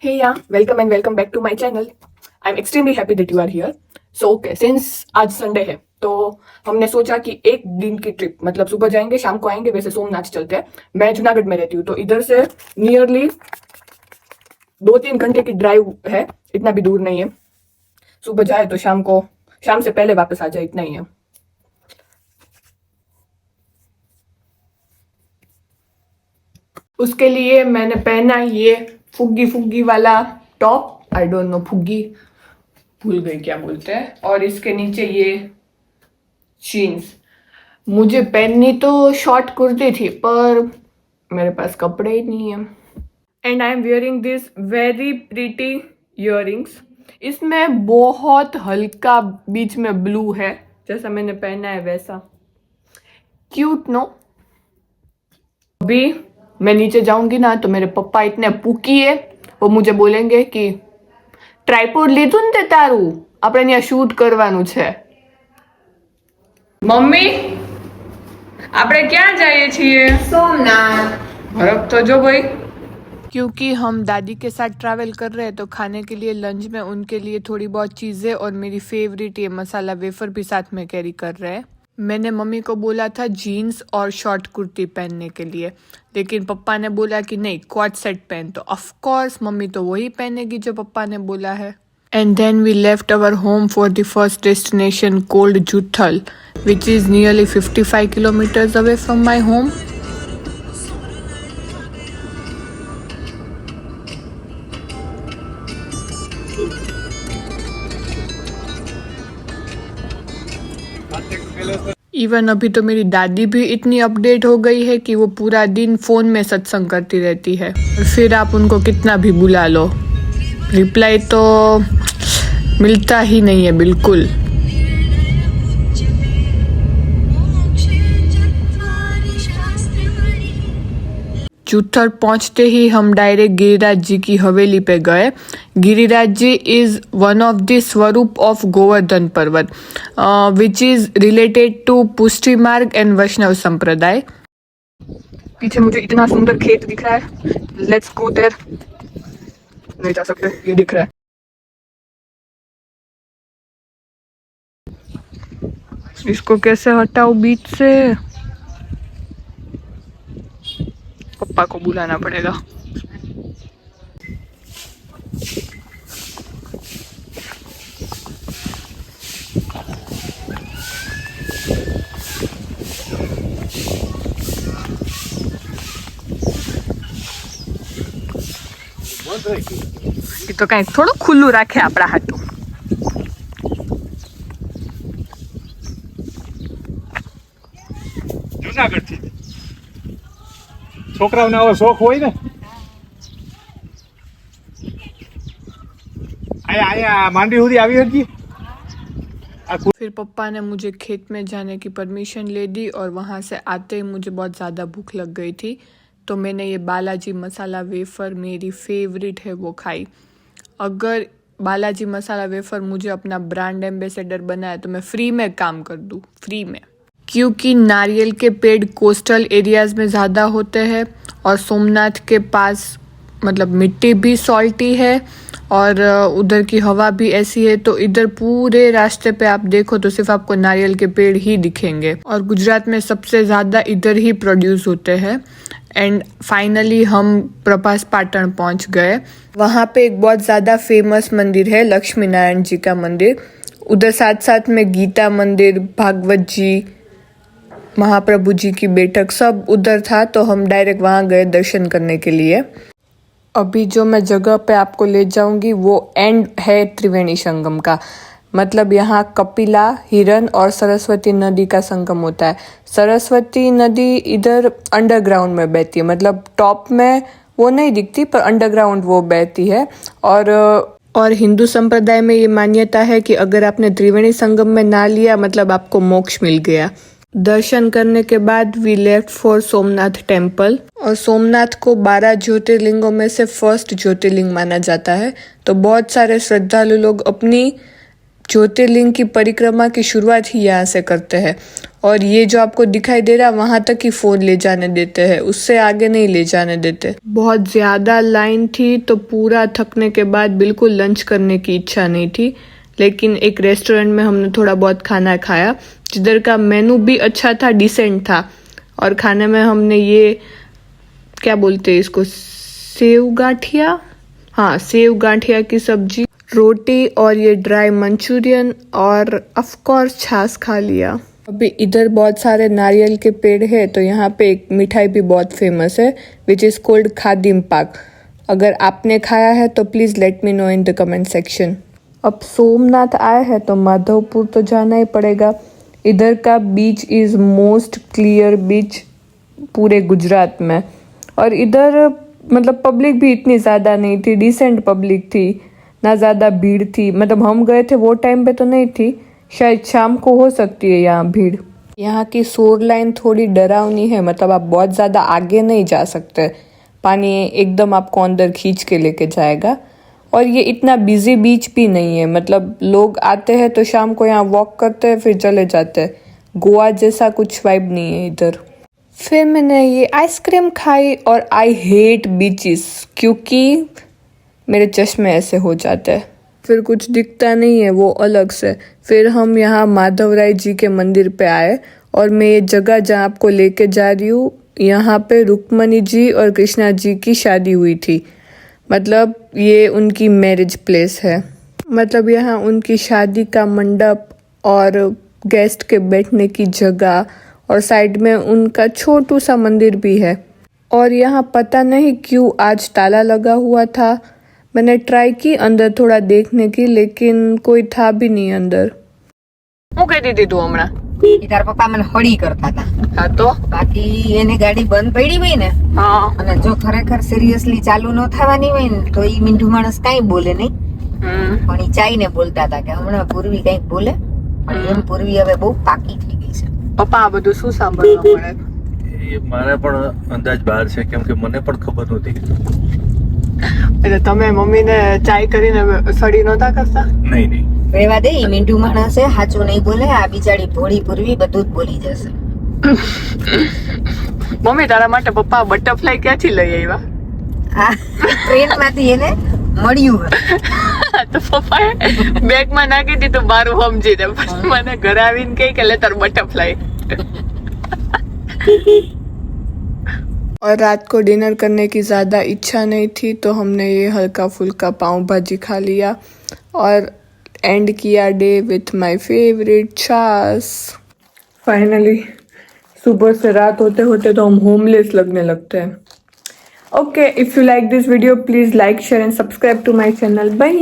Hey, yeah, welcome and welcome back to my channel. I'm extremely happy that you are here. So, okay, since आज Sunday है तो हमने सोचा कि एक दिन की ट्रिप मतलब सुबह जाएंगे शाम को आएंगे। वैसे सोमनाथ चलते हैं। मैं जूनागढ़ में रहती हूँ तो इधर से नियरली 2-3 घंटे की ड्राइव है, इतना भी दूर नहीं है। सुबह जाए तो शाम से पहले वापस आ जाए, इतना ही है। उसके लिए मैंने पहना ये फुग्गी फुग्गी वाला टॉप, आई डोंट नो फुग्गी भूल गई क्या बोलते हैं, और इसके नीचे ये जीन्स। मुझे पहननी तो शॉर्ट कुर्ती थी पर मेरे पास कपड़े ही नहीं है। And I am wearing this very pretty earrings. इसमें बहुत हल्का बीच में ब्लू है, जैसा मैंने पहना है वैसा। Cute no. अभी मैं नीचे जाऊंगी ना तो मेरे पप्पा इतने पूकी है, वो मुझे बोलेंगे कि ट्राइपॉड લીધું ને તે તારું, આપણે ત્યાં શૂટ કરવાનું છે। મમ્મી આપણે ક્યાં જઈએ છીએ? सोमनाथ। बर्फ तो जो भाई। क्योंकि हम दादी के साथ ट्रैवल कर रहे हैं तो खाने के लिए लंच में उनके लिए थोड़ी बहुत चीज़ें और मेरी फेवरेट ये मसाला वेफर भी साथ में कैरी कर रहे हैं। मैंने मम्मी को बोला था जीन्स और शॉर्ट कुर्ती पहनने के लिए, लेकिन पप्पा ने बोला कि नहीं क्वाड सेट पहन। तो ऑफ कोर्स मम्मी तो वही पहनेगी जो पप्पा ने बोला है। And then we left our home for the first destination called Juthal, which is nearly 55 kilometers away from my home. Even अभी तो मेरी दादी भी इतनी अपडेट हो गई है कि वो पूरा दिन फोन में सत्संग करती रहती है। फिर आप उनको कितना भी बुला लो, रिप्लाई तो मिलता ही नहीं है बिल्कुल। चूथर पहुंचते ही हम डायरेक्ट गिरिराज जी की हवेली पे गए। Giriraj ji is one of the स्वरूप ऑफ गोवर्धन पर्वत, विच इज रिलेटेड टू पुष्टि मार्ग एंड वैष्णव संप्रदाय। पीछे मुझे इतना सुंदर खेत दिख रहा है, लेट्स गो देयर। नहीं जा सकते, ये दिख रहा है। इसको कैसे हटाओ बीच से? पप्पा को बुलाना पड़ेगा। तो कहीं थोड़ा खुल्लू राखे अपना हाथों। જુનાગઢથી છોકરાઓને આવો શોખ હોય ને, અહીંયા માંડવી સુધી આવી હતી। फिर पप्पा ने मुझे खेत में जाने की परमिशन ले दी और वहाँ से आते ही मुझे बहुत ज़्यादा भूख लग गई थी, तो मैंने ये बालाजी मसाला वेफर, मेरी फेवरेट है, वो खाई। अगर बालाजी मसाला वेफर मुझे अपना ब्रांड एम्बेसडर बनाया तो मैं फ्री में काम कर दूँ, फ्री में। क्योंकि नारियल के पेड़ कोस्टल एरियाज में ज़्यादा होते हैं और सोमनाथ के पास मतलब मिट्टी भी सॉल्टी है और उधर की हवा भी ऐसी है, तो इधर पूरे रास्ते पे आप देखो तो सिर्फ आपको नारियल के पेड़ ही दिखेंगे और गुजरात में सबसे ज़्यादा इधर ही प्रोड्यूस होते हैं। एंड फाइनली हम प्रभास पाटन पहुंच गए। वहाँ पे एक बहुत ज़्यादा फेमस मंदिर है, लक्ष्मी नारायण जी का मंदिर। उधर साथ साथ में गीता मंदिर, भागवत जी, महाप्रभु जी की बैठक सब उधर था, तो हम डायरेक्ट वहाँ गए दर्शन करने के लिए। अभी जो मैं जगह पे आपको ले जाऊंगी वो एंड है त्रिवेणी संगम का, मतलब यहाँ कपिला, हिरन और सरस्वती नदी का संगम होता है। सरस्वती नदी इधर अंडरग्राउंड में बहती है, मतलब टॉप में वो नहीं दिखती पर अंडरग्राउंड वो बहती है। और हिंदू संप्रदाय में ये मान्यता है कि अगर आपने त्रिवेणी संगम में ना लिया मतलब आपको मोक्ष मिल गया। दर्शन करने के बाद we left for Somnath temple, और सोमनाथ को 12 ज्योतिर्लिंगों में से फर्स्ट ज्योतिर्लिंग माना जाता है। तो बहुत सारे श्रद्धालु लोग अपनी ज्योतिर्लिंग की परिक्रमा की शुरुआत ही यहाँ से करते हैं। और ये जो आपको दिखाई दे रहा वहां तक ही फोन ले जाने देते हैं, उससे आगे नहीं ले जाने देते। बहुत ज्यादा लाइन थी तो पूरा थकने के बाद बिल्कुल लंच करने की इच्छा नहीं थी, लेकिन एक रेस्टोरेंट में हमने थोड़ा बहुत खाना खाया जिधर का मेनू भी अच्छा था, डिसेंट था। और खाने में हमने ये क्या बोलते हैं इसको, सेव गाठिया, हाँ सेव गाठिया की सब्जी, रोटी और ये ड्राई मंचूरियन और ऑफ कोर्स छाछ खा लिया। अभी इधर बहुत सारे नारियल के पेड़ है तो यहाँ पे एक मिठाई भी बहुत फेमस है विच इज कोल्ड खादिम पाक। अगर आपने खाया है तो please let me know in the comment section. अब सोमनाथ आए हैं तो माधवपुर तो जाना ही पड़ेगा। इधर का बीच इज मोस्ट क्लियर बीच पूरे गुजरात में। और इधर मतलब पब्लिक भी इतनी ज़्यादा नहीं थी, डिसेंट पब्लिक थी, ना ज़्यादा भीड़ थी। मतलब हम गए थे वो टाइम पे तो नहीं थी, शायद शाम को हो सकती है यहाँ भीड़। यहाँ की शोर लाइन थोड़ी डरावनी है, मतलब आप बहुत ज़्यादा आगे नहीं जा सकते, पानी एकदम आपको अंदर खींच के लेके जाएगा। और ये इतना बिजी बीच भी नहीं है, मतलब लोग आते हैं तो शाम को यहाँ वॉक करते हैं फिर चले जाते हैं। गोवा जैसा कुछ वाइब नहीं है इधर। फिर मैंने ये आइसक्रीम खाई और आई हेट बीचेस क्योंकि मेरे चश्मे ऐसे हो जाते हैं, फिर कुछ दिखता नहीं है वो अलग से। फिर हम यहाँ माधवराय जी के मंदिर पे आए और मैं ये जगह जहाँ आपको लेके जा रही हूँ, यहाँ पे रुक्मणी जी और कृष्णा जी की शादी हुई थी। मतलब ये उनकी मैरिज प्लेस है। मतलब यहाँ उनकी शादी का मंडप और गेस्ट के बैठने की जगह और साइड में उनका छोटू सा मंदिर भी है। और यहाँ पता नहीं क्यों आज ताला लगा हुआ था। मैंने ट्राई की अंदर थोड़ा देखने की, लेकिन कोई था भी नहीं अंदर। હું કહેતી હતી તું હમણાં? તારા પપ્પા મને હળી કરતા હતા. હા તો બાકી એને ગાડી બંધ પડી હોય ને, હા, અને જો ખરેખર સિરિયસલી ચાલુ ન થવાની હોય ને તો ઈ મીંઢુ માણસ કાંઈ બોલે નહીં. પણ ઈ ચાઈને બોલતા હતા કે હમણાં પૂર્વી કંઈક બોલે. પણ એમ પૂર્વી હવે બહુ પાકી થઈ ગઈ છે. પપ્પા આ બધું શું સાંભળવા મળે? એ મારે પણ અંદાજ બહાર છે, કેમ કે મને પણ ખબર નહોતી. એટલે તમે મમ્મીને ચાય કરીને સડી નહોતા કરતા? નહીં નહીં, રેવા દે, ઈ મીંઢુ માણસ છે, સાચું નહીં બોલે. આ બિચારી ભોળી પૂર્વી બધું જ બોલી જશે. મમ્મી તારા માટે પપ્પા બટરફ્લાય ક્યાંથી લઈ આવ્યા? આ ટ્રેનમાંથી એને મળ્યું હોય. તો પપ્પાએ બેગમાં નાખી દીધું મારું સમજી દે, પછી મને ઘરે આવીને કહે કે લે તાર બટરફ્લાય। और रात को डिनर करने की ज़्यादा इच्छा नहीं थी तो हमने ये हल्का फुल्का पाव भाजी खा लिया और एंड किया डे विथ माय फेवरेट छाछ। फाइनली सुबह से रात होते होते तो हम होमलेस लगने लगते हैं। Okay, if you like this video please like share and subscribe to my channel. Bye.